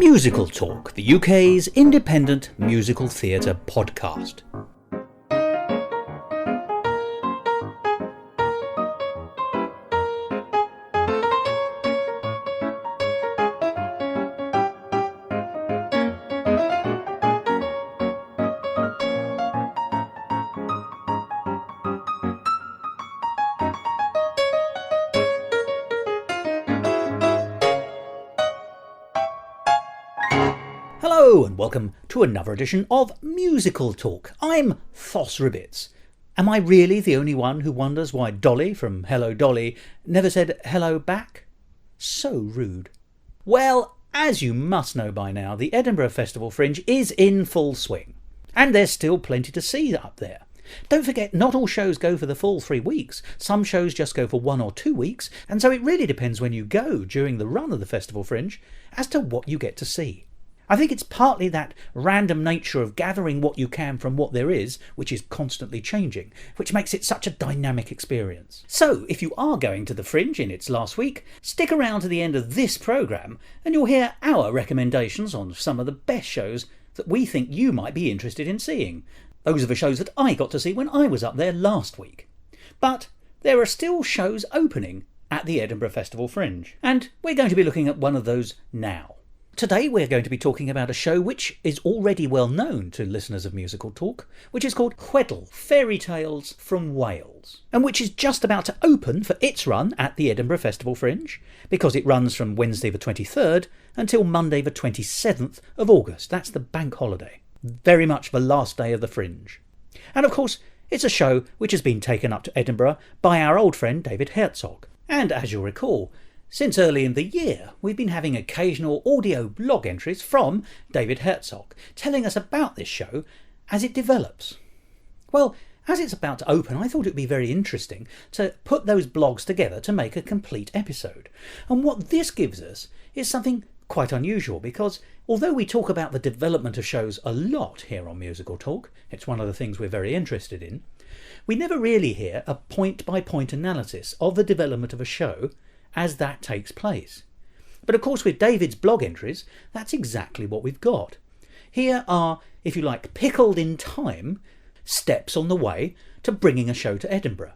Musical Talk, the UK's independent musical theatre podcast. Hello and welcome to another edition of Musical Talk. I'm Thos. Am I really the only one who wonders why Dolly from Hello Dolly never said hello back? So rude. Well, as you must know by now, the Edinburgh Festival Fringe is in full swing. And there's still plenty to see up there. Don't forget, not all shows go for the full 3 weeks. Some shows just go for 1 or 2 weeks, and so it really depends when you go during the run of the Festival Fringe as to what you get to see. I think it's partly that random nature of gathering what you can from what there is, which is constantly changing, which makes it such a dynamic experience. So, if you are going to the Fringe in its last week, stick around to the end of this programme and you'll hear our recommendations on some of the best shows that we think you might be interested in seeing. Those are the shows that I got to see when I was up there last week. But there are still shows opening at the Edinburgh Festival Fringe, and we're going to be looking at one of those now. Today we're going to be talking about a show which is already well known to listeners of Musical Talk, which is called Chwedl, Fairytales from Wales, and which is just about to open for its run at the Edinburgh Festival Fringe, because it runs from Wednesday the 23rd until Monday the 27th of August. That's the bank holiday. Very much the last day of the Fringe. And of course, it's a show which has been taken up to Edinburgh by our old friend David Herzog. And as you'll recall, since early in the year, we've been having occasional audio blog entries from David Herzog, telling us about this show as it develops. Well, as it's about to open, I thought it would be very interesting to put those blogs together to make a complete episode. And what this gives us is something quite unusual, because although we talk about the development of shows a lot here on Musical Talk, it's one of the things we're very interested in, we never really hear a point-by-point analysis of the development of a show as that takes place. But of course, with David's blog entries, that's exactly what we've got. Here are, if you like, pickled in time, steps on the way to bringing a show to Edinburgh.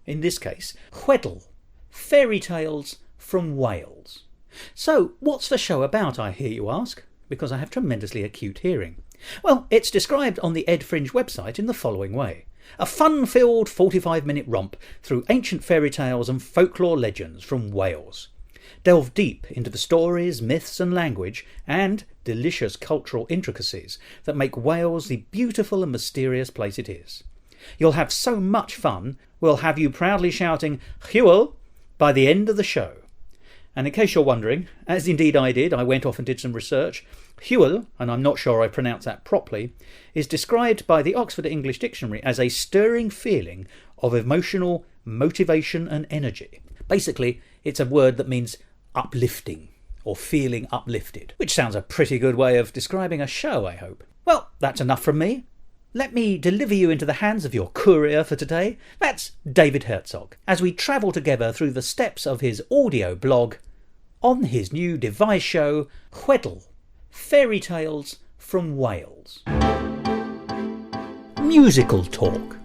In this case, Chwedl, Fairytales from Wales. So, what's the show about, I hear you ask? Because I have tremendously acute hearing. Well, it's described on the Ed Fringe website in the following way. A fun-filled 45-minute romp through ancient fairy tales and folklore legends from Wales. Delve deep into the stories, myths and language and delicious cultural intricacies that make Wales the beautiful and mysterious place it is. You'll have so much fun, we'll have you proudly shouting Chwedl by the end of the show. And in case you're wondering, as indeed I did, I went off and did some research. Chwedl, and I'm not sure I pronounced that properly, is described by the Oxford English Dictionary as a stirring feeling of emotional motivation and energy. Basically, it's a word that means uplifting or feeling uplifted, which sounds a pretty good way of describing a show, I hope. Well, that's enough from me. Let me deliver you into the hands of your courier for today. That's David Herzog, as we travel together through the steps of his audio blog on his new device show, Chwedl, Fairytales from Wales. Musical Talk.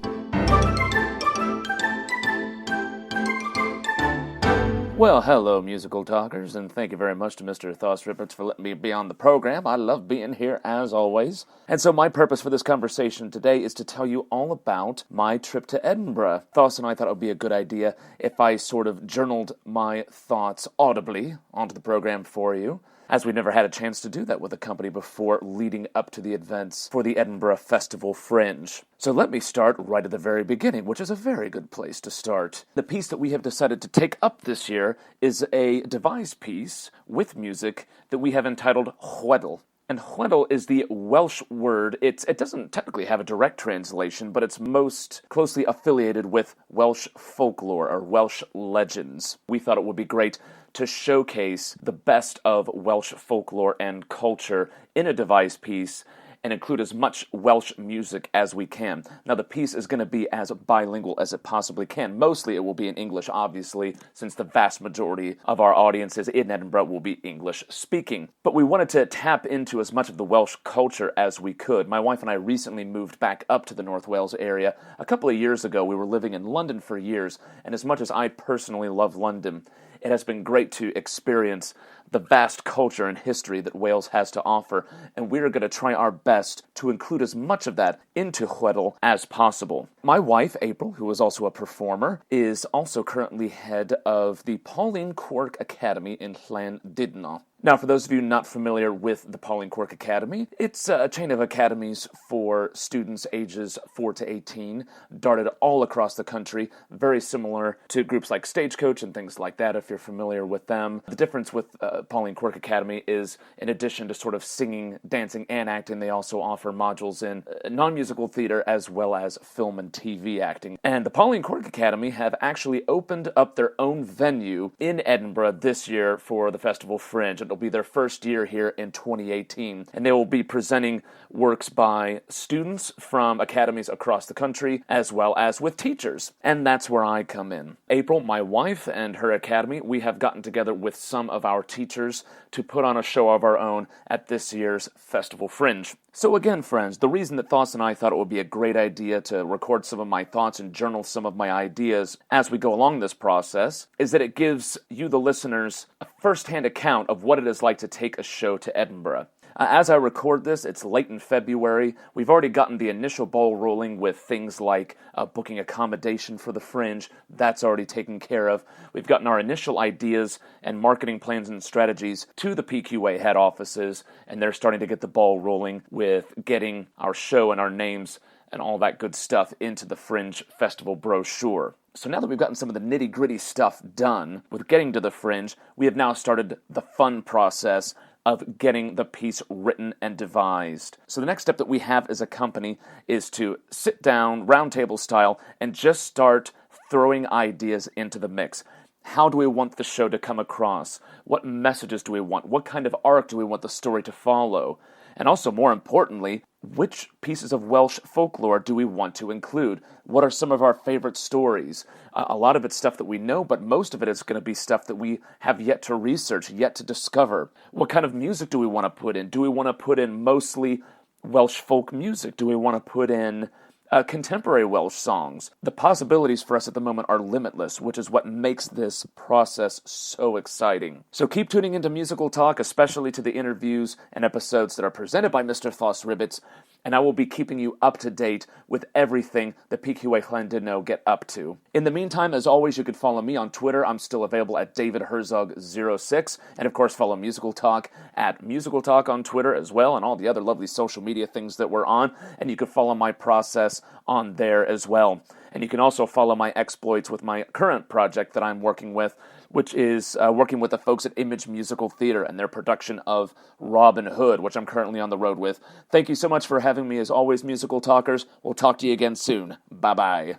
Well, hello, musical talkers, and thank you very much to Mr. Thos for letting me be on the program. I love being here, as always. And so my purpose for this conversation today is to tell you all about my trip to Edinburgh. Thos and I thought it would be a good idea if I sort of journaled my thoughts audibly onto the program for you, as we never had a chance to do that with the company before leading up to the events for the Edinburgh Festival Fringe. So let me start right at the very beginning, which is a very good place to start. The piece that we have decided to take up this year is a device piece with music that we have entitled Chwedl. And Chwedl is the Welsh word. It doesn't technically have a direct translation, but it's most closely affiliated with Welsh folklore or Welsh legends. We thought it would be great to showcase the best of Welsh folklore and culture in a device piece, and include as much Welsh music as we can. Now, the piece is going to be as bilingual as it possibly can. Mostly it will be in English, obviously, since the vast majority of our audiences in Edinburgh will be English-speaking. But we wanted to tap into as much of the Welsh culture as we could. My wife and I recently moved back up to the North Wales area. A couple of years ago, we were living in London for years, and as much as I personally love London, it has been great to experience the vast culture and history that Wales has to offer, and we're going to try our best to include as much of that into Chwedl as possible. My wife, April, who is also a performer, is also currently head of the Pauline Quirk Academy in Llandudno. Now, for those of you not familiar with the Pauline Quirk Academy, it's a chain of academies for students ages 4 to 18, darted all across the country, very similar to groups like Stagecoach and things like that, if you're familiar with them. The difference with Pauline Quirk Academy is, in addition to sort of singing, dancing, and acting, they also offer modules in non-musical theater as well as film and TV acting. And the Pauline Quirk Academy have actually opened up their own venue in Edinburgh this year for the Festival Fringe. It'll be their first year here in 2018, and they will be presenting works by students from academies across the country, as well as with teachers. And that's where I come in. April, my wife, and her academy, we have gotten together with some of our teachers to put on a show of our own at this year's Festival Fringe. So again, friends, the reason that Thos and I thought it would be a great idea to record some of my thoughts and journal some of my ideas as we go along this process is that it gives you, the listeners, a first-hand account of what it is like to take a show to Edinburgh. As I record this, it's late in February. We've already gotten the initial ball rolling with things like booking accommodation for the Fringe. That's already taken care of. We've gotten our initial ideas and marketing plans and strategies to the PQA head offices, and they're starting to get the ball rolling with getting our show and our names and all that good stuff into the Fringe Festival brochure. So now that we've gotten some of the nitty-gritty stuff done with getting to the Fringe, we have now started the fun process of getting the piece written and devised. So the next step that we have as a company is to sit down, roundtable style, and just start throwing ideas into the mix. How do we want the show to come across? What messages do we want? What kind of arc do we want the story to follow? And also, more importantly, which pieces of Welsh folklore do we want to include? What are some of our favorite stories? A lot of it's stuff that we know, but most of it is going to be stuff that we have yet to research, yet to discover. What kind of music do we want to put in? Do we want to put in mostly Welsh folk music? Do we want to put in contemporary Welsh songs? The possibilities for us at the moment are limitless, which is what makes this process so exciting. So keep tuning into Musical Talk, especially to the interviews and episodes that are presented by Mr. Thos Ribbits, and I will be keeping you up to date with everything the PQA Llandudno get up to. In the meantime, as always, you can follow me on Twitter. I'm still available at DavidHerzog06, and of course follow Musical Talk at Musical Talk on Twitter as well, and all the other lovely social media things that we're on, and you can follow my process on there as well. And you can also follow my exploits with my current project that I'm working with, which is working with the folks at Image Musical Theater and their production of Robin Hood, which I'm currently on the road with. Thank you so much for having me, as always, Musical Talkers. We'll talk to you again soon. Bye-bye.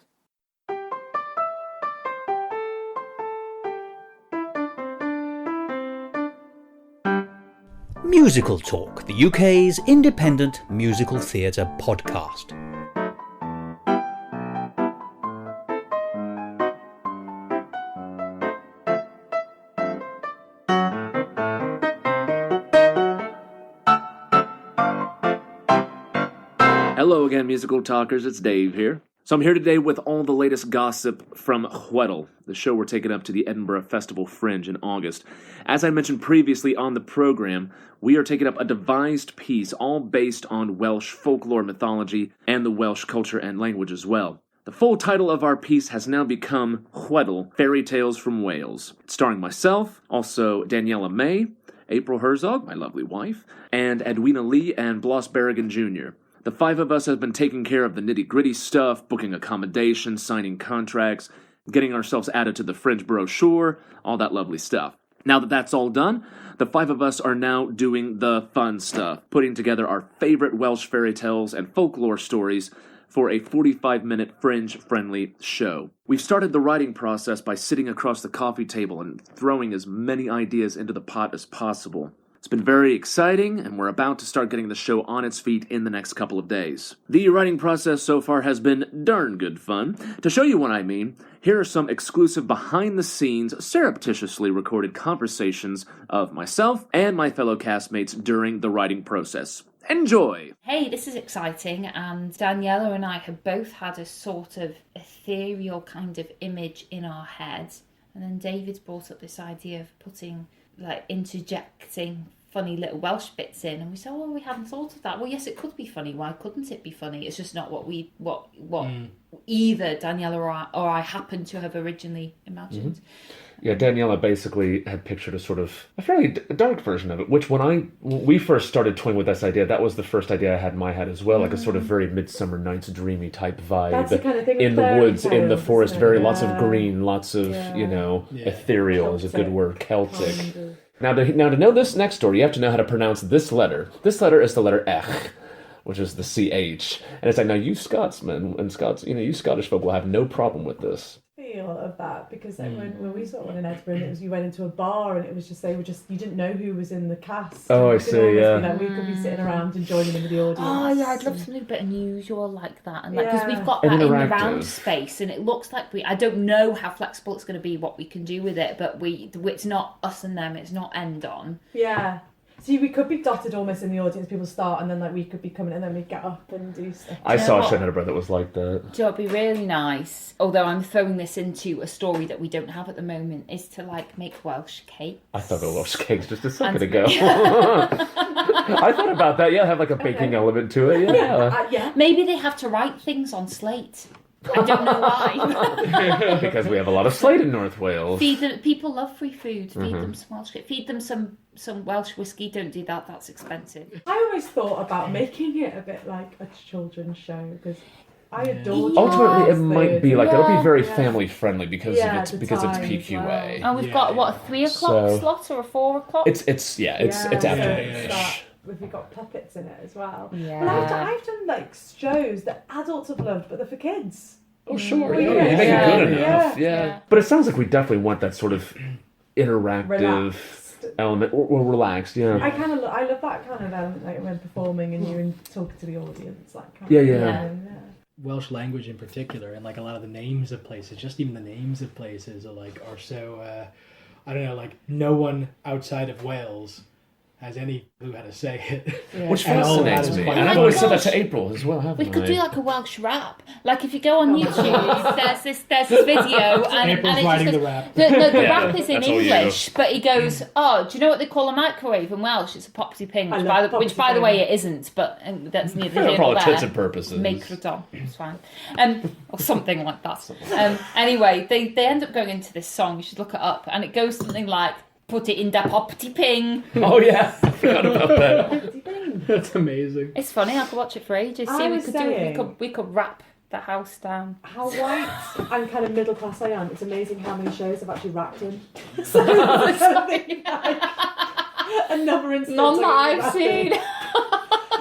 Musical Talk, the UK's independent musical theatre podcast. Hello again, Musical Talkers. It's Dave here. So I'm here today with all the latest gossip from Chwedl, the show we're taking up to the Edinburgh Festival Fringe in August. As I mentioned previously on the program, we are taking up a devised piece all based on Welsh folklore mythology and the Welsh culture and language as well. The full title of our piece has now become Chwedl, Fairytales from Wales. It's starring myself, also Daniela May, April Herzog, my lovely wife, and Edwina Lee and Bloss Berrigan Jr. The five of us have been taking care of the nitty-gritty stuff, booking accommodations, signing contracts, getting ourselves added to the Fringe brochure, all that lovely stuff. Now that that's all done, the five of us are now doing the fun stuff, putting together our favorite Welsh fairy tales and folklore stories for a 45-minute Fringe-friendly show. We've started the writing process by sitting across the coffee table and throwing as many ideas into the pot as possible. It's been very exciting, and we're about to start getting the show on its feet in the next couple of days. The writing process so far has been darn good fun. To show you what I mean, here are some exclusive behind-the-scenes, surreptitiously recorded conversations of myself and my fellow castmates during the writing process. Enjoy! Hey, this is exciting, and Daniela and I have both had a sort of ethereal kind of image in our heads, and then David's brought up this idea of interjecting funny little Welsh bits in, and we said, we hadn't thought of that. Well, yes, it could be funny. Why couldn't it be funny? It's just not what either Daniela or I happened to have originally imagined. Mm-hmm. Yeah, Daniela basically had pictured a fairly dark version of it, which when we first started toying with this idea, that was the first idea I had in my head as well, like a sort of very Midsummer Night's Dreamy type vibe. That's the kind of thing in the woods, in the forest, lots of green, lots of, ethereal is a good word, Celtic. Now to know this next story, you have to know how to pronounce this letter. This letter is the letter Ech, which is the CH. And it's like, now you Scotsmen and Scots, you Scottish folk will have no problem with this. Of that, because when we saw one in Edinburgh, and you went into a bar and it was just you didn't know who was in the cast. Oh, I see. Yeah, we could be sitting around and joining in with the audience. Oh yeah, I'd love something a bit unusual like that, and because we've got that in the round space, and it looks like I don't know how flexible it's going to be, what we can do with it, but it's not us and them, it's not end on. Yeah. See, we could be dotted almost in the audience. People start, and then we could be coming, and then we get up and do stuff. I saw a show in Edinburgh that was like that. So it'd be really nice. Although I'm throwing this into a story that we don't have at the moment, is to make Welsh cakes. I thought of Welsh cakes just a second ago. I thought about that. Yeah, have a baking element to it. Yeah. Maybe they have to write things on slate. I don't know why. Because we have a lot of slate in North Wales. People love free food. Feed them some Welsh. Feed them some Welsh whiskey. Don't do that. That's expensive. I always thought about making it a bit like a children's show, because I adore. Ultimately, it might be it'll be very family friendly because it's PQA. Well. Oh, we've got a 3 o'clock slot or a 4 o'clock. It's afternoonish. We've got puppets in it as well. Yeah. Well, I've done shows that adults have loved, but they're for kids. Oh, sure. You make it good enough. Yeah. But it sounds like we definitely want that sort of interactive element, or relaxed. Yeah. I love that kind of element, when performing and you're talking to the audience. Welsh language in particular, and a lot of the names of places, just even the names of places are so I don't know, no one outside of Wales has any clue how to say it. Yeah. Which fascinates me. And I've always said that to April as well, haven't I? We could do a Welsh rap. If you go on YouTube, there's this video, and April's it's writing just the rap. The rap is in English, but he goes, "Oh, do you know what they call a microwave in Welsh? It's a popsy ping." Which, by the way, it isn't. But that's neither here nor there. For all intents and purposes. Microdom, it's fine, or something like that. Anyway, they end up going into this song. You should look it up, and it goes something like, "Put it in the popty ping." Oh yeah, I forgot about that. That's amazing. It's funny. I could watch it for ages. We could wrap the house down. How white and kind of middle class I am. It's amazing how many shows I've actually rapped in. Another instance. None that I've seen.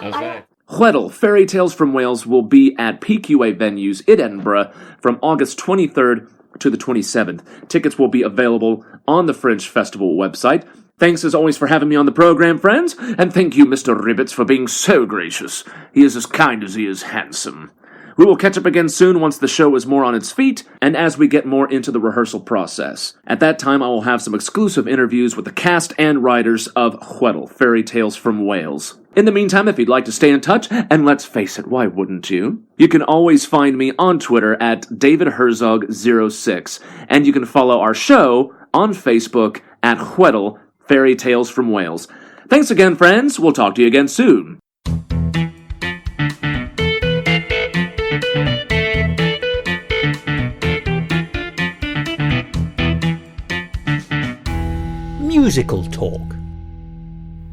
Okay. Chwedl, Fairytales from Wales will be at PQA venues in Edinburgh from August 23rd to the 27th. Tickets will be available on the Fringe Festival website. Thanks as always for having me on the program, friends, and thank you, Mr. Ribbits, for being so gracious. He is as kind as he is handsome. We will catch up again soon once the show is more on its feet, and as we get more into the rehearsal process. At that time, I will have some exclusive interviews with the cast and writers of Chwedl, Fairytales from Wales. In the meantime, if you'd like to stay in touch, and let's face it, why wouldn't you? You can always find me on Twitter at DavidHerzog06, and you can follow our show on Facebook at Chwedl, Fairytales from Wales. Thanks again, friends. We'll talk to you again soon. Musical talk.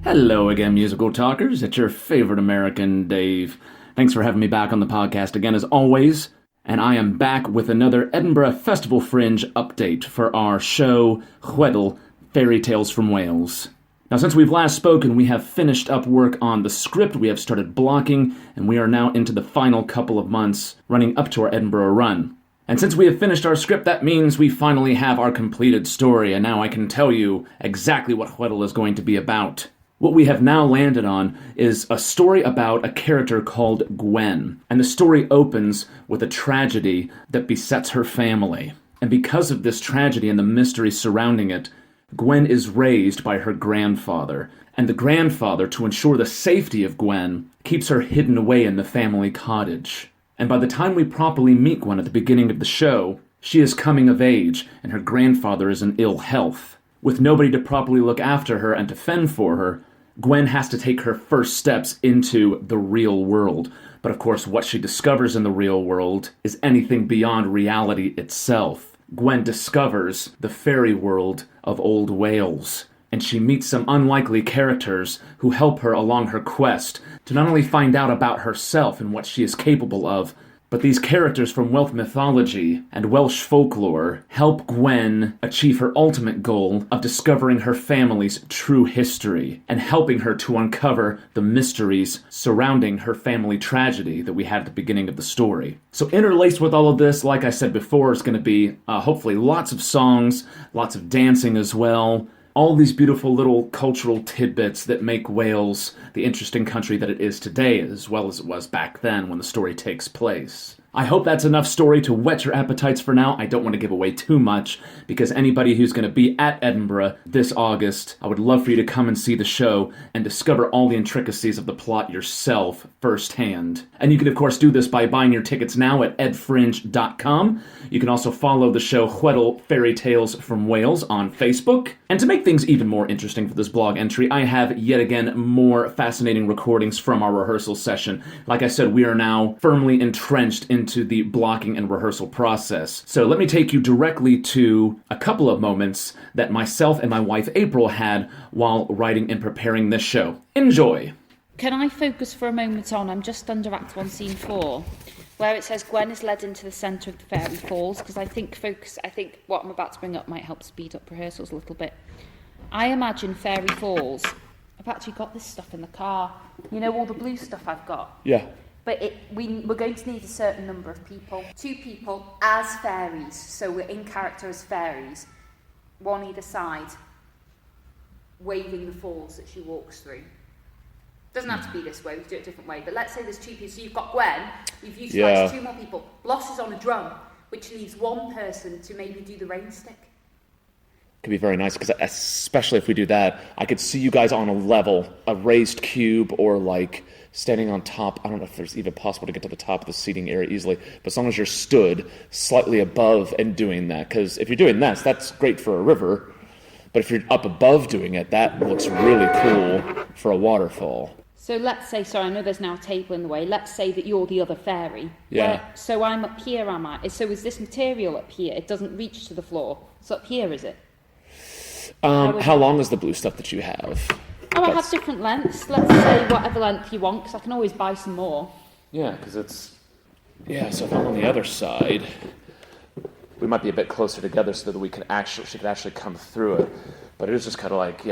Hello again, musical talkers. It's your favorite American, Dave. Thanks for having me back on the podcast again, as always. And I am back with another Edinburgh Festival Fringe update for our show, Chwedl, Fairytales from Wales. Now, since we've last spoken, we have finished up work on the script, we have started blocking, and we are now into the final couple of months running up to our Edinburgh run. And since we have finished our script, that means we finally have our completed story, and now I can tell you exactly what Chwedl is going to be about. What we have now landed on is a story about a character called Gwen, and the story opens with a tragedy that besets her family. And because of this tragedy and the mystery surrounding it, Gwen is raised by her grandfather, and the grandfather, to ensure the safety of Gwen, keeps her hidden away in the family cottage. And by the time we properly meet Gwen at the beginning of the show, she is coming of age, and her grandfather is in ill health. With nobody to properly look after her and to fend for her, Gwen has to take her first steps into the real world. But of course, what she discovers in the real world is anything beyond reality itself. Gwen discovers the fairy world of Old Wales, and she meets some unlikely characters who help her along her quest to not only find out about herself and what she is capable of, but these characters from Welsh mythology and Welsh folklore help Gwen achieve her ultimate goal of discovering her family's true history and helping her to uncover the mysteries surrounding her family tragedy that we had at the beginning of the story. So interlaced with all of this, like I said before, is going to be hopefully lots of songs, lots of dancing as well, all these beautiful little cultural tidbits that make Wales the interesting country that it is today, as well as it was back then when the story takes place. I hope that's enough story to whet your appetites for now. I don't want to give away too much, because anybody who's going to be at Edinburgh this August, I would love for you to come and see the show and discover all the intricacies of the plot yourself firsthand. And you can, of course, do this by buying your tickets now at edfringe.com. You can also follow the show Chwedl Fairytales from Wales on Facebook. And to make things even more interesting for this blog entry, I have yet again more fascinating recordings from our rehearsal session. Like I said, we are now firmly entrenched into the blocking and rehearsal process. So let me take you directly to a couple of moments that myself and my wife April had while writing and preparing this show. Enjoy! Can I focus for a moment on, I'm just under Act 1, Scene 4, where it says Gwen is led into the centre of the Fairy Falls, because I think what I'm about to bring up might help speed up rehearsals a little bit. I imagine Fairy Falls, I've actually got this stuff in the car, you know all the blue stuff I've got? Yeah. But we're going to need a certain number of people. 2 people as fairies, so we're in character as fairies, one either side, waving the falls that she walks through. Doesn't have to be this way, we can do it a different way, but let's say there's 2 people. So you've got Gwen, you've utilised 2 more people. Bloss is on a drum, which leaves 1 person to maybe do the rain stick. Could be very nice, because especially if we do that, I could see you guys on a level, a raised cube, or like standing on top. I don't know if there's even possible to get to the top of the seating area easily, but as long as you're stood slightly above and doing that, because if you're doing this, that's great for a river, but if you're up above doing it, that looks really cool for a waterfall. So let's say, sorry, I know there's now a table in the way, let's say that you're the other fairy. Yeah. So I'm up here, am I? So is this material up here? It doesn't reach to the floor. It's up here, is it? How long is the blue stuff that you have? I have different lengths. Let's say whatever length you want, because I can always buy some more. Yeah, because it's... Yeah, so if I'm on the other side, we might be a bit closer together so that she could actually come through it. But it is just kind of like,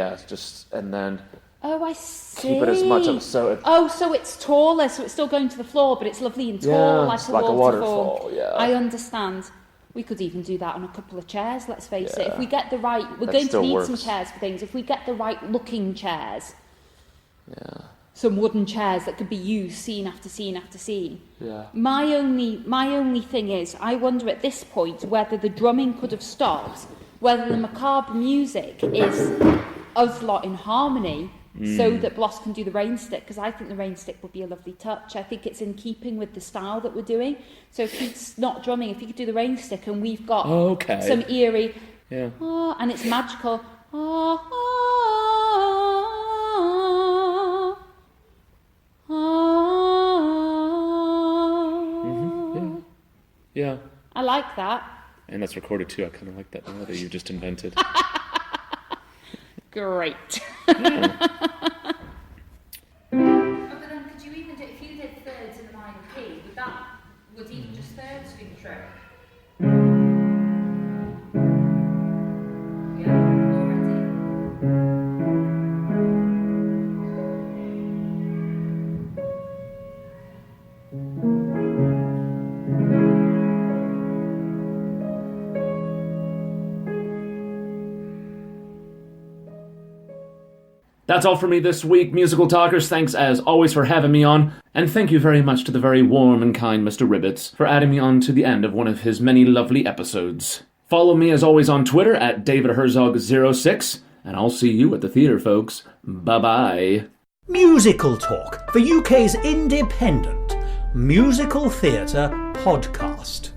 and then... Oh, I see. Keep it as much of so. So it's taller, so it's still going to the floor, but it's lovely and tall, like a waterfall. Yeah. I understand. We could even do that on a couple of chairs, let's face it. If we get the right... We're going to need some chairs for things. If we get the right looking chairs. Yeah. Some wooden chairs that could be used scene after scene after scene. Yeah. My only thing is, I wonder at this point whether the drumming could have stopped, whether the macabre music is us lot in harmony, so that Bloss can do the rain stick, because I think the rain stick would be a lovely touch. I think it's in keeping with the style that we're doing. So if he's not drumming, if he could do the rain stick, and we've got some eerie, and it's magical. Yeah. I like that. And that's recorded too. I kind of like that melody you just invented. Great. Yeah. But then could you even do, if you did thirds in the minor key, would even just thirds do the trick? Yeah, That's all for me this week, Musical Talkers. Thanks as always for having me on. And thank you very much to the very warm and kind Mr. Ribbits for adding me on to the end of one of his many lovely episodes. Follow me as always on Twitter at DavidHerzog06, and I'll see you at the theatre, folks. Bye-bye. Musical Talk, the UK's independent musical theatre podcast.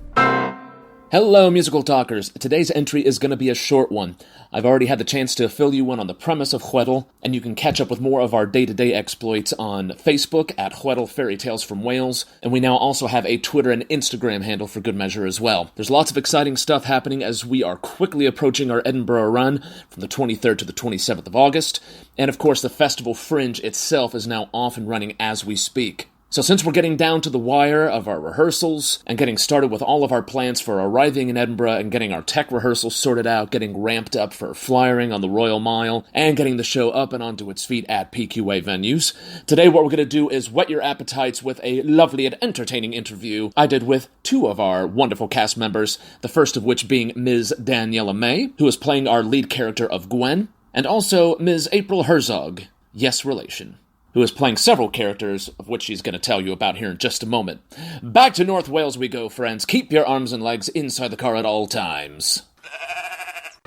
Hello, Musical Talkers. Today's entry is going to be a short one. I've already had the chance to fill you in on the premise of Chwedl, and you can catch up with more of our day-to-day exploits on Facebook at Chwedl Fairytales from Wales, and we now also have a Twitter and Instagram handle for good measure as well. There's lots of exciting stuff happening as we are quickly approaching our Edinburgh run from the 23rd to the 27th of August, and of course the Festival Fringe itself is now off and running as we speak. So since we're getting down to the wire of our rehearsals and getting started with all of our plans for arriving in Edinburgh and getting our tech rehearsals sorted out, getting ramped up for flyering on the Royal Mile, and getting the show up and onto its feet at PQA venues, today what we're going to do is whet your appetites with a lovely and entertaining interview I did with two of our wonderful cast members, the first of which being Ms. Daniela May, who is playing our lead character of Gwen, and also Ms. April Herzog, yes relation, who is playing several characters, of which she's going to tell you about here in just a moment. Back to North Wales we go, friends. Keep your arms and legs inside the car at all times.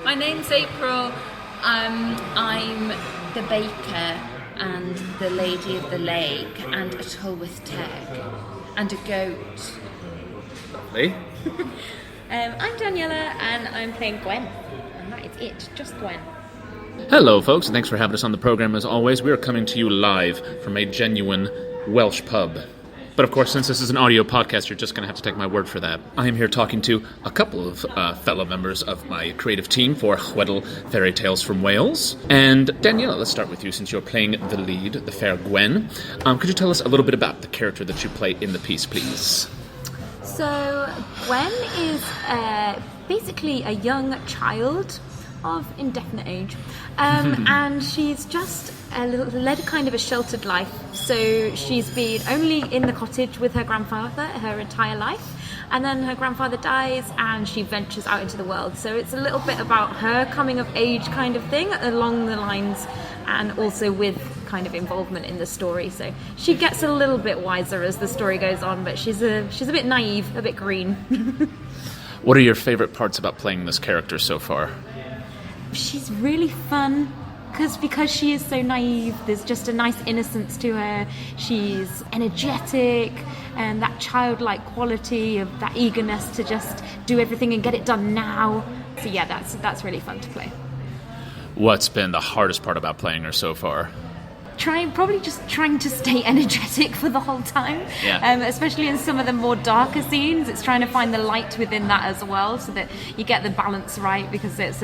My name's April. I'm the baker and the lady of the lake and a Tulworth Teg and a goat. Lovely. I'm Daniela and I'm playing Gwen. And that is it, just Gwen. Hello, folks, and thanks for having us on the program. As always, we are coming to you live from a genuine Welsh pub. But of course, since this is an audio podcast, you're just going to have to take my word for that. I am here talking to a couple of fellow members of my creative team for Chwedl Fairytales from Wales. And Daniela, let's start with you, since you're playing the lead, the fair Gwen. Could you tell us a little bit about the character that you play in the piece, please? So, Gwen is basically a young child of indefinite age, and she's just led a kind of a sheltered life. So she's been only in the cottage with her grandfather her entire life, and then her grandfather dies and she ventures out into the world. So it's a little bit about her coming of age kind of thing along the lines, and also with kind of involvement in the story. So she gets a little bit wiser as the story goes on, but she's a bit naive, a bit green. What are your favorite parts about playing this character so far? She's really fun because she is so naive. There's just a nice innocence to her. She's energetic, and that childlike quality of that eagerness to just do everything and get it done now. So yeah, that's really fun to play. What's been the hardest part about playing her so far? Probably just trying to stay energetic for the whole time. Yeah. Especially in some of the more darker scenes. It's trying to find the light within that as well, so that you get the balance right, because it's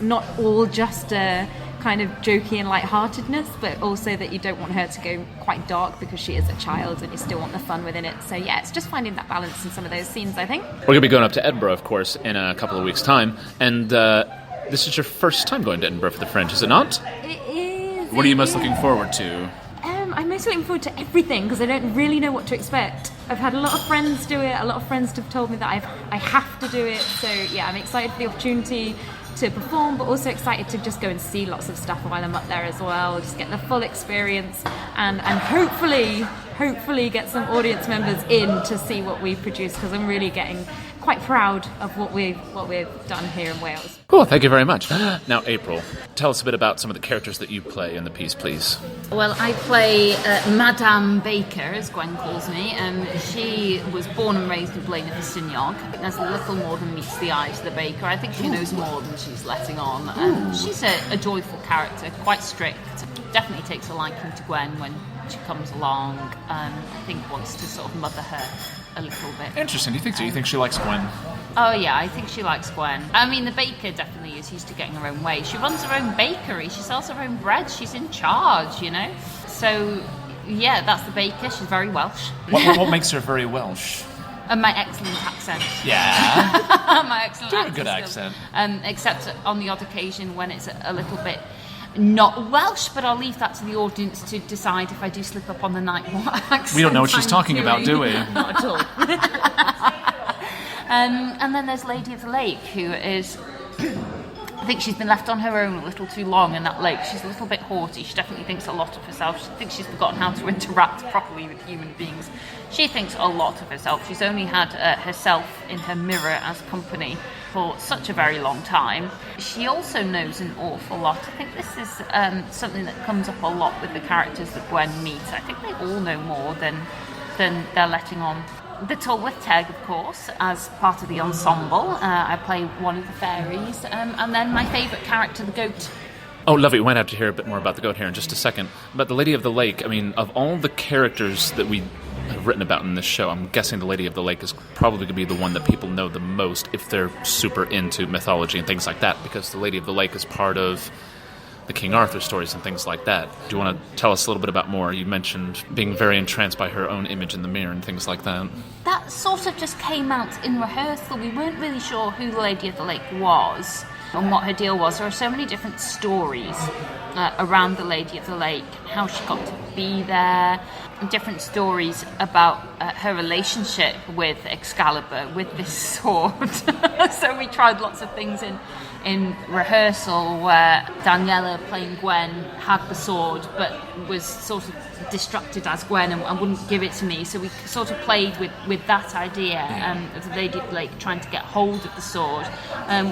not all just a kind of jokey and lightheartedness, but also that you don't want her to go quite dark because she is a child and you still want the fun within it. So yeah, it's just finding that balance in some of those scenes, I think. We're going to be going up to Edinburgh, of course, in a couple of weeks' time, and this is your first time going to Edinburgh for the Fringe, is it not? It is. What are you most looking forward to? I'm mostly looking forward to everything because I don't really know what to expect. I've had a lot of friends do it, a lot of friends have told me that I have to do it, so yeah, I'm excited for the opportunity to perform, but also excited to just go and see lots of stuff while I'm up there as well, just get the full experience and hopefully get some audience members in to see what we produce, because I'm really getting quite proud of what we've done here in Wales. Cool, thank you very much. Now, April, tell us a bit about some of the characters that you play in the piece, please. Well, I play Madame Baker, as Gwen calls me. She was born and raised in Blaenau Festiniog. There's a little more than meets the eye to the baker. I think she knows more than she's letting on. She's a joyful character, quite strict. Definitely takes a liking to Gwen when she comes along. I think wants to sort of mother her a little bit. Interesting. Do you think so? You think she likes Gwen? Oh yeah, I think she likes Gwen. I mean, the baker definitely is used to getting her own way. She runs her own bakery. She sells her own bread. She's in charge, you know. So yeah, that's the baker. She's very Welsh. What makes her very Welsh? My excellent accent. Yeah. My excellent Doing accent. a good accent. Except on the odd occasion when it's a little bit not Welsh, but I'll leave that to the audience to decide if I do slip up on the night what accent. We don't know what she's talking about, do we? Not at all. And then there's Lady of the Lake, who is think she's been left on her own a little too long in that lake. She's a little bit haughty. She definitely thinks a lot of herself. She thinks she's forgotten how to interact properly with human beings. She thinks a lot of herself. She's only had herself in her mirror as company for such a very long time. She also knows an awful lot. I think this is something that comes up a lot with the characters that Gwen meets. I think they all know more than they're letting on. The Tulworth Teg, of course, as part of the ensemble. I play one of the fairies. And then my favourite character, the goat. Oh, lovely. We might have to hear a bit more about the goat here in just a second. But the Lady of the Lake, I mean, of all the characters that we have written about in this show, I'm guessing the Lady of the Lake is probably going to be the one that people know the most if they're super into mythology and things like that, because the Lady of the Lake is part of the King Arthur stories and things like that. Do you want to tell us a little bit about more? You mentioned being very entranced by her own image in the mirror and things like that. That sort of just came out in rehearsal. We weren't really sure who the Lady of the Lake was and what her deal was. There are so many different stories around the Lady of the Lake, how she got to be there, different stories about her relationship with Excalibur, with this sword. So we tried lots of things in rehearsal where Daniela, playing Gwen, had the sword but was sort of distracted as Gwen and wouldn't give it to me. So we sort of played with that idea of the Lady of the Lake trying to get hold of the sword.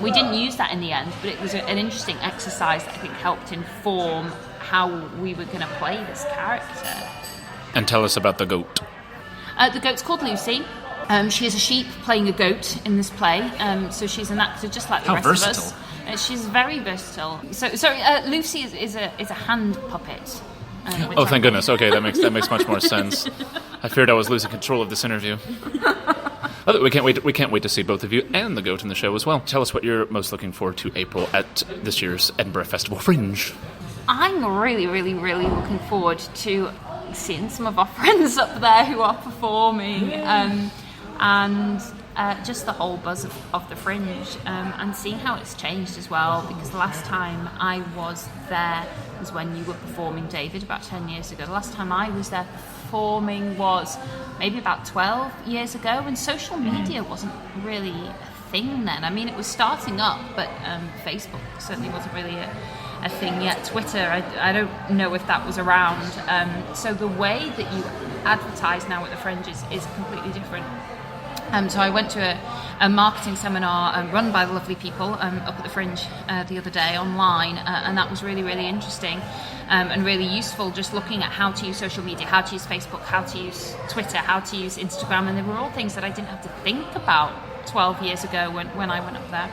We didn't use that in the end, but it was an interesting exercise that I think helped inform how we were going to play this character. And tell us about the goat. The goat's called Lucy. She is a sheep playing a goat in this play, so she's an actor just like the rest of us. She's very versatile. So Lucy is a hand puppet. Oh, thank goodness. Okay, that makes much more sense. I feared I was losing control of this interview. We can't wait to see both of you and the goat in the show as well. Tell us what you're most looking forward to, April, at this year's Edinburgh Festival Fringe. I'm really, really, really looking forward to seeing some of our friends up there who are performing, and just the whole buzz of the Fringe, and seeing how it's changed as well, because the last time I was there was when you were performing, David, about 10 years ago. The last time I was there performing was maybe about 12 years ago, and social media wasn't really a thing then. I mean, it was starting up, but Facebook certainly wasn't really a thing yet. Twitter, I don't know if that was around. So the way that you advertise now at the Fringe is completely different. So I went to a marketing seminar run by the lovely people up at the Fringe the other day online, and that was really, really interesting and really useful, just looking at how to use social media, how to use Facebook, how to use Twitter, how to use Instagram, and they were all things that I didn't have to think about 12 years ago when I went up there.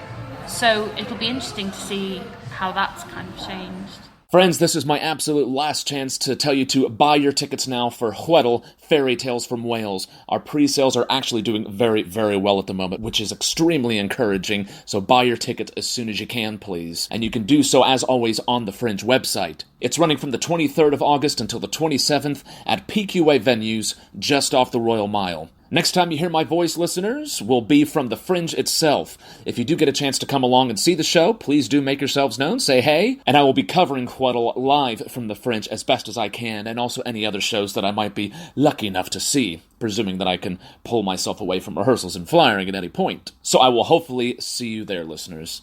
So it'll be interesting to see how that's kind of changed. Friends, this is my absolute last chance to tell you to buy your tickets now for Chwedl, Fairytales from Wales. Our pre-sales are actually doing very, very well at the moment, which is extremely encouraging, so buy your tickets as soon as you can, please. And you can do so, as always, on the Fringe website. It's running from the 23rd of August until the 27th at PQA venues just off the Royal Mile. Next time you hear my voice, listeners, will be from the Fringe itself. If you do get a chance to come along and see the show, please do make yourselves known, say hey, and I will be covering Chwedl live from the Fringe as best as I can, and also any other shows that I might be lucky enough to see, presuming that I can pull myself away from rehearsals and flying at any point. So I will hopefully see you there, listeners.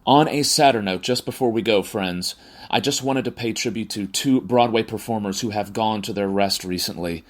On a sadder note, just before we go, friends, I just wanted to pay tribute to two Broadway performers who have gone to their rest recently.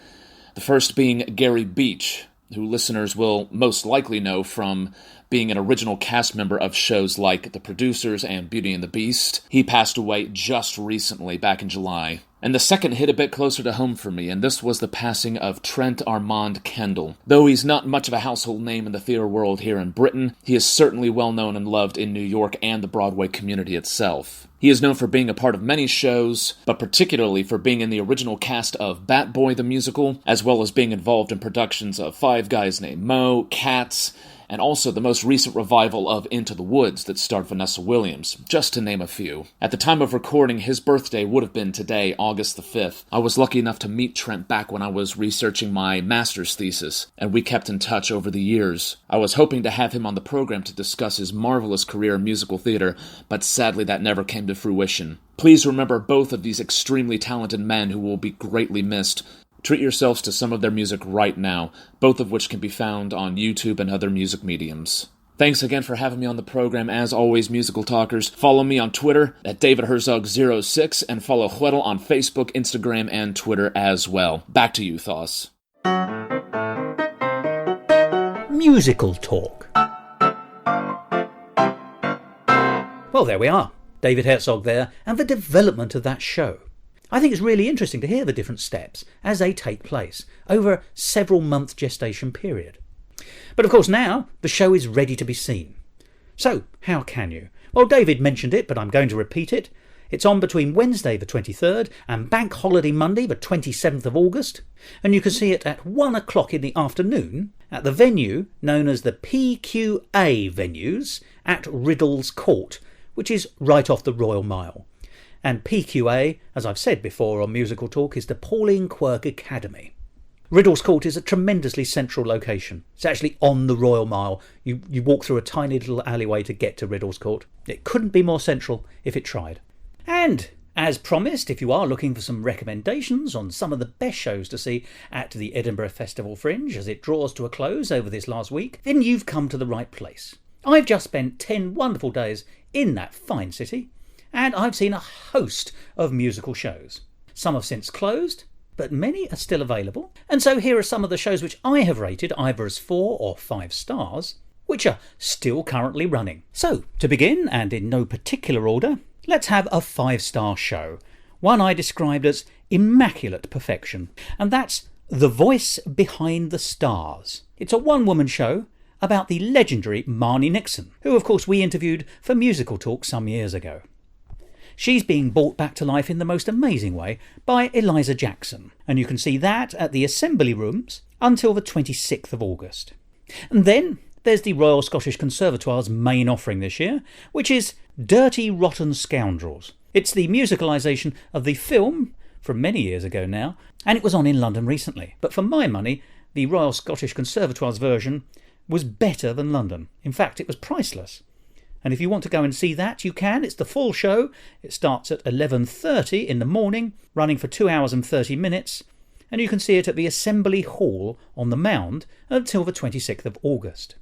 The first being Gary Beach, who listeners will most likely know from being an original cast member of shows like The Producers and Beauty and the Beast. He passed away just recently, back in July. And the second hit a bit closer to home for me, and this was the passing of Trent Armand Kendall. Though he's not much of a household name in the theater world here in Britain, he is certainly well known and loved in New York and the Broadway community itself. He is known for being a part of many shows, but particularly for being in the original cast of Bat Boy the Musical, as well as being involved in productions of Five Guys Named Mo, Cats, and also the most recent revival of Into the Woods that starred Vanessa Williams, just to name a few. At the time of recording, his birthday would have been today, August the 5th. I was lucky enough to meet Trent back when I was researching my master's thesis, and we kept in touch over the years. I was hoping to have him on the program to discuss his marvelous career in musical theater, but sadly that never came to fruition. Please remember both of these extremely talented men who will be greatly missed. Treat yourselves to some of their music right now, both of which can be found on YouTube and other music mediums. Thanks again for having me on the program, as always, Musical Talkers. Follow me on Twitter at DavidHerzog06 and follow Chwedl on Facebook, Instagram, and Twitter as well. Back to you, Thos. Musical talk. Well, there we are. David Herzog there, and the development of that show. I think it's really interesting to hear the different steps as they take place over a several-month gestation period. But of course now the show is ready to be seen. So how can you? Well, David mentioned it, but I'm going to repeat it. It's on between Wednesday the 23rd and Bank Holiday Monday the 27th of August, and you can see it at 1 o'clock in the afternoon at the venue known as the PQA venues at Riddle's Court, which is right off the Royal Mile. And PQA, as I've said before on Musical Talk, is the Pauline Quirk Academy. Riddle's Court is a tremendously central location. It's actually on the Royal Mile. You walk through a tiny little alleyway to get to Riddle's Court. It couldn't be more central if it tried. And, as promised, if you are looking for some recommendations on some of the best shows to see at the Edinburgh Festival Fringe as it draws to a close over this last week, then you've come to the right place. I've just spent 10 wonderful days in that fine city, and I've seen a host of musical shows. Some have since closed, but many are still available. And so here are some of the shows which I have rated either as 4 or 5 stars, which are still currently running. So, to begin, and in no particular order, let's have a 5-star show. One I described as immaculate perfection, and that's The Voice Behind the Stars. It's a one-woman show about the legendary Marnie Nixon, who of course we interviewed for Musical Talk some years ago. She's being brought back to life in the most amazing way by Eliza Jackson, and you can see that at the Assembly Rooms until the 26th of August. And then there's the Royal Scottish Conservatoire's main offering this year, which is Dirty Rotten Scoundrels. It's the musicalisation of the film from many years ago now, and it was on in London recently. But for my money, the Royal Scottish Conservatoire's version was better than London. In fact, it was priceless. And if you want to go and see that, you can. It's the full show. It starts at 11:30 in the morning, running for 2 hours and 30 minutes, and you can see it at the Assembly Hall on the Mound until the 26th of August.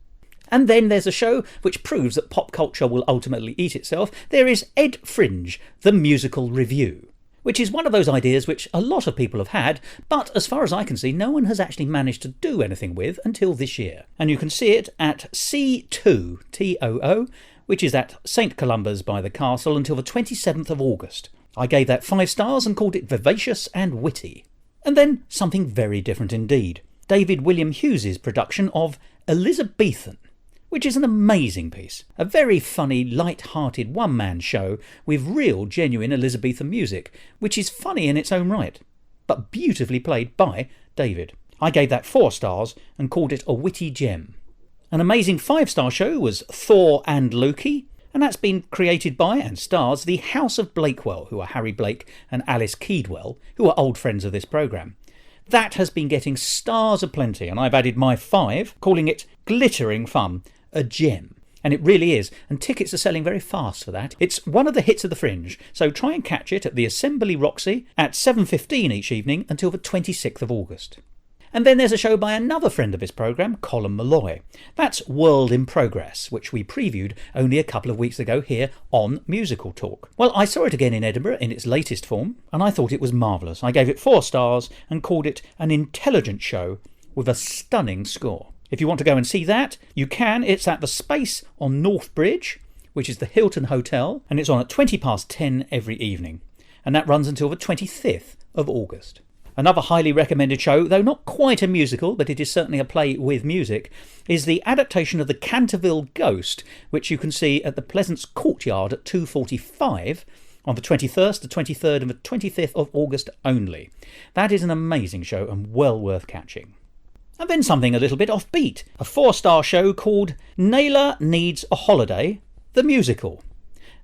And then there's a show which proves that pop culture will ultimately eat itself. There is Ed Fringe, the musical review, which is one of those ideas which a lot of people have had, but as far as I can see, no one has actually managed to do anything with until this year. And you can see it at C2, T-O-O, which is at St Columba's by the Castle until the 27th of August. I gave that 5 stars and called it vivacious and witty. And then something very different indeed. David William Hughes's production of Elizabethan, which is an amazing piece. A very funny, light-hearted one-man show with real, genuine Elizabethan music, which is funny in its own right, but beautifully played by David. I gave that 4 stars and called it a witty gem. An amazing 5-star show was Thor and Loki, and that's been created by and stars the House of Blakewell, who are Harry Blake and Alice Keedwell, who are old friends of this programme. That has been getting stars aplenty, and I've added my 5, calling it glittering fun, a gem. And it really is, and tickets are selling very fast for that. It's one of the hits of the Fringe, so try and catch it at the Assembly Roxy at 7:15 each evening until the 26th of August. And then there's a show by another friend of this programme, Colin Malloy. That's World in Progress, which we previewed only a couple of weeks ago here on Musical Talk. Well, I saw it again in Edinburgh in its latest form, and I thought it was marvellous. I gave it 4 stars and called it an intelligent show with a stunning score. If you want to go and see that, you can. It's at the Space on North Bridge, which is the Hilton Hotel, and it's on at 10:20 every evening. And that runs until the 25th of August. Another highly recommended show, though not quite a musical, but it is certainly a play with music, is the adaptation of the Canterville Ghost, which you can see at the Pleasance Courtyard at 2:45 on the 21st, the 23rd and the 25th of August only. That is an amazing show and well worth catching. And then something a little bit offbeat, a 4-star show called Naylor Needs a Holiday, the musical.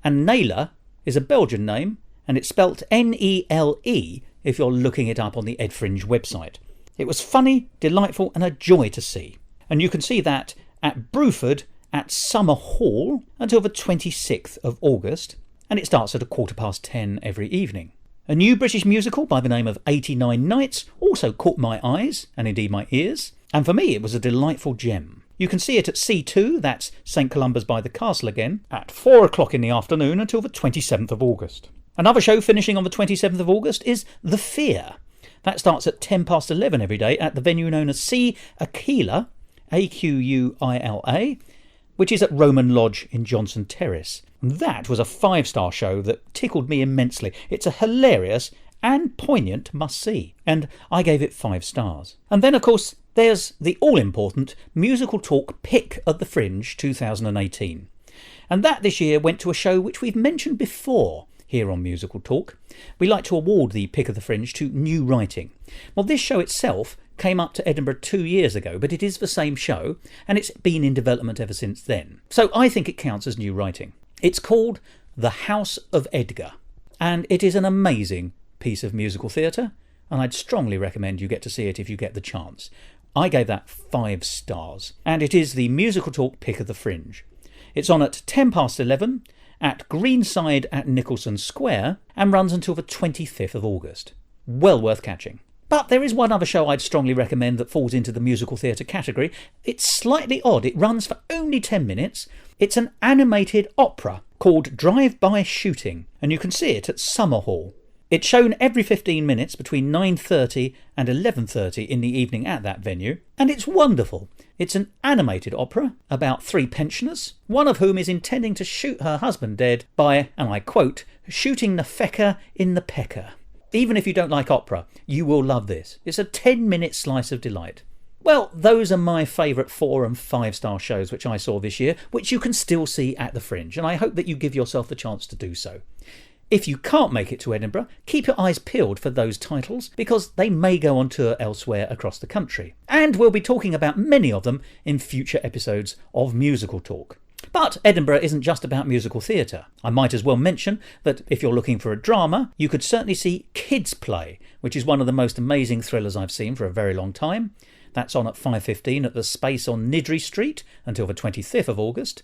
And Naylor is a Belgian name, and it's spelt N-E-L-E if you're looking it up on the Ed Fringe website. It was funny, delightful and a joy to see. And you can see that at Bruford at Summer Hall until the 26th of August, and it starts at 10:15 every evening. A new British musical by the name of 89 Nights also caught my eyes, and indeed my ears, and for me it was a delightful gem. You can see it at C2, that's St Columba's by the Castle again, at 4 o'clock in the afternoon until the 27th of August. Another show finishing on the 27th of August is The Fear. That starts at 10 past 11 every day at the venue known as C Aquila, Aquila, which is at Roman Lodge in Johnson Terrace. And that was a 5-star show that tickled me immensely. It's a hilarious and poignant must-see, and I gave it 5 stars. And then, of course, there's the all-important Musical Talk Pick of the Fringe 2018. And that this year went to a show which we've mentioned before here on Musical Talk. We like to award the Pick of the Fringe to new writing. Well, this show itself came up to Edinburgh 2 years ago, but it is the same show, and it's been in development ever since then. So I think it counts as new writing. It's called The House of Edgar, and it is an amazing piece of musical theatre, and I'd strongly recommend you get to see it if you get the chance. I gave that 5 stars, and it is the Musical Talk Pick of the Fringe. It's on at 10 past 11 at Greenside at Nicholson Square and runs until the 25th of August. Well worth catching. But there is one other show I'd strongly recommend that falls into the musical theatre category. It's slightly odd. It runs for only 10 minutes. It's an animated opera called Drive-By Shooting, and you can see it at Summer Hall. It's shown every 15 minutes between 9:30 and 11:30 in the evening at that venue, and it's wonderful. It's an animated opera about 3 pensioners, one of whom is intending to shoot her husband dead by, and I quote, shooting the fecker in the pecker. Even if you don't like opera, you will love this. It's a 10-minute slice of delight. Well, those are my favourite 4- and 5-star shows which I saw this year, which you can still see at the Fringe, and I hope that you give yourself the chance to do so. If you can't make it to Edinburgh, keep your eyes peeled for those titles, because they may go on tour elsewhere across the country. And we'll be talking about many of them in future episodes of Musical Talk. But Edinburgh isn't just about musical theatre. I might as well mention that if you're looking for a drama, you could certainly see Kids Play, which is one of the most amazing thrillers I've seen for a very long time. That's on at 5:15 at the Space on Nidri Street until the 25th of August.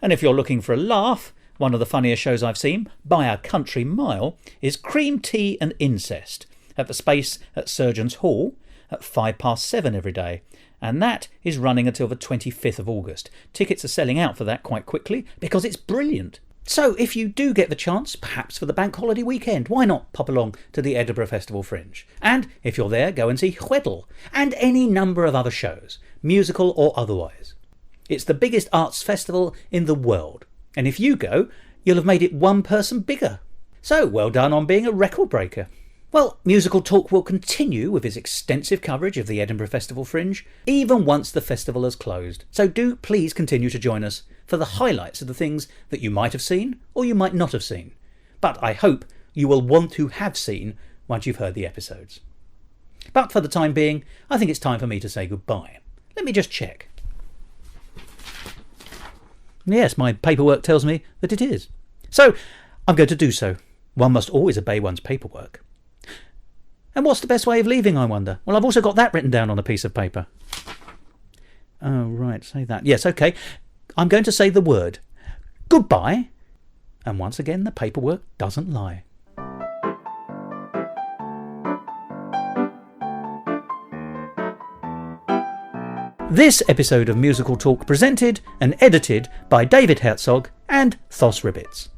And if you're looking for a laugh, one of the funniest shows I've seen, by a country mile, is Cream Tea and Incest at the Space at Surgeons Hall at 7:05 every day. And that is running until the 25th of August. Tickets are selling out for that quite quickly because it's brilliant. So if you do get the chance, perhaps for the bank holiday weekend, why not pop along to the Edinburgh Festival Fringe? And if you're there, go and see Chwedl and any number of other shows, musical or otherwise. It's the biggest arts festival in the world. And if you go, you'll have made it one person bigger. So well done on being a record breaker. Well, Musical Talk will continue with its extensive coverage of the Edinburgh Festival Fringe, even once the festival has closed. So do please continue to join us for the highlights of the things that you might have seen or you might not have seen. But I hope you will want to have seen once you've heard the episodes. But for the time being, I think it's time for me to say goodbye. Let me just check. Yes, my paperwork tells me that it is. So I'm going to do so. One must always obey one's paperwork. And what's the best way of leaving, I wonder? Well, I've also got that written down on a piece of paper. Oh, right, say that. Yes, OK. I'm going to say the word goodbye. And once again, the paperwork doesn't lie. This episode of Musical Talk presented and edited by David Herzog and Thos Ribbits.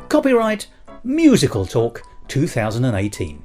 Copyright Musical Talk 2018.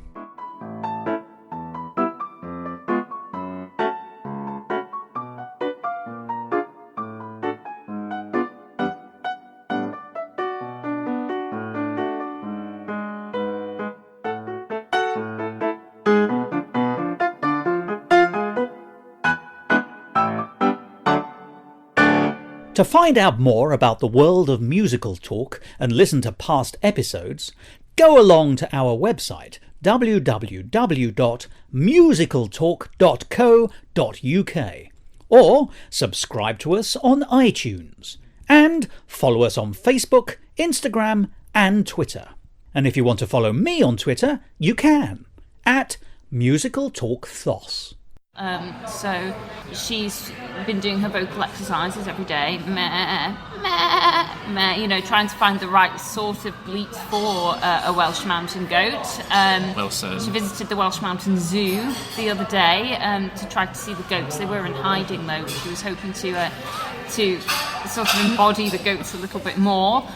To find out more about the world of Musical Talk and listen to past episodes, go along to our website www.musicaltalk.co.uk or subscribe to us on iTunes and follow us on Facebook, Instagram and Twitter. And if you want to follow me on Twitter, you can at Musical Talk Thos. So she's been doing her vocal exercises every day, meh, meh, meh, you know, trying to find the right sort of bleat for a Welsh mountain goat. Well said. She visited the Welsh Mountain Zoo the other day to try to see the goats. They were in hiding though. She was hoping to sort of embody the goats a little bit more.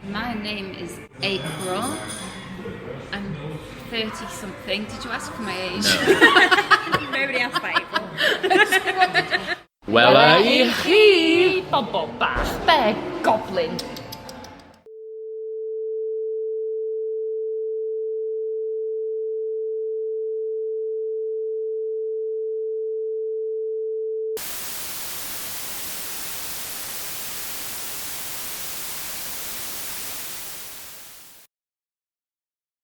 My name is April. I'm 30-something. Did you ask my age? No. Nobody asked my April. Well, He bobble bath, bear goblin,